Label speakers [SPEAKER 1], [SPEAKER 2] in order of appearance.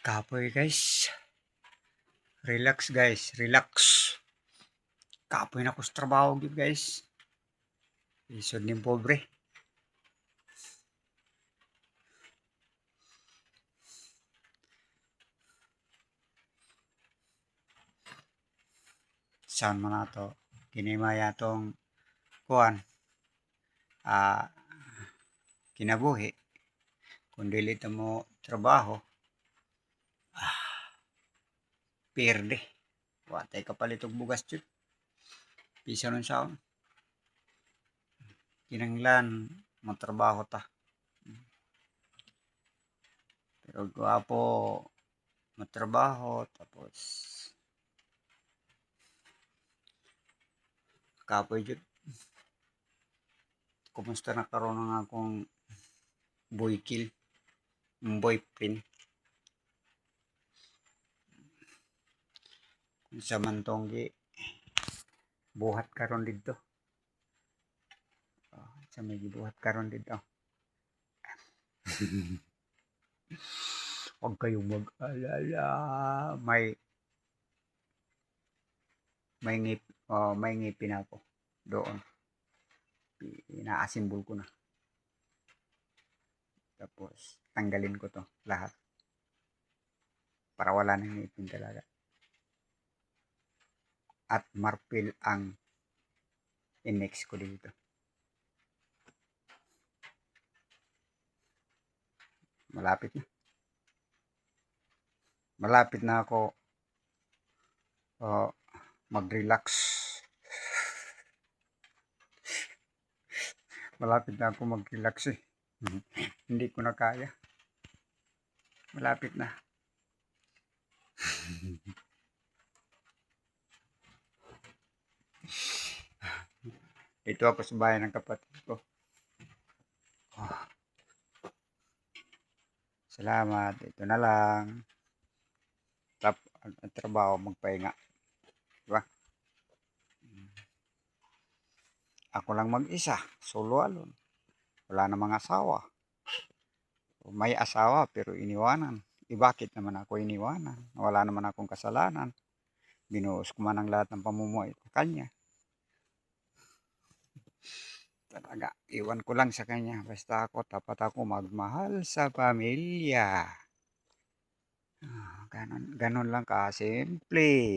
[SPEAKER 1] Kapoy guys. Relax guys, relax. Kapoy na ko sa trabaho gyud guys. Isod ning pobre. Saan man nato kinimaya tong kuan kinabuhi kung dili ta mo trabaho perde watay kapalit og bugas jud pisa nun saon kinahanglan mo trabaho ta pero gwapo matrabaho tapos kapoy jud. Kumusta na karon ang akong boyfriend sa mantong gi buhat karon didto sa may gibuhat karon didto. Huwag kayong mag-alala, may ngipin ako doon, inaasimbol ko na tapos tanggalin ko to lahat para wala nang ngipin talaga at marpil ang inex ko dito. Malapit na ako mag-relax. Malapit na ako mag-relax eh. Hindi ko na kaya. Malapit na. Ito ako sa bahay ng kapatid ko. Salamat. Ito na lang. Trabaho, magpahinga. Diba? Ako lang mag-isa. Solo alone. Wala namang asawa. May asawa pero iniwanan. Bakit naman ako iniwanan? Wala naman akong kasalanan. Binuhos ko man ang lahat ng pamumuhay ko kanya. Talaga, iwan ko lang sa kanya. Basta ako, tapat ako magmahal sa pamilya. Ganon lang kasimple.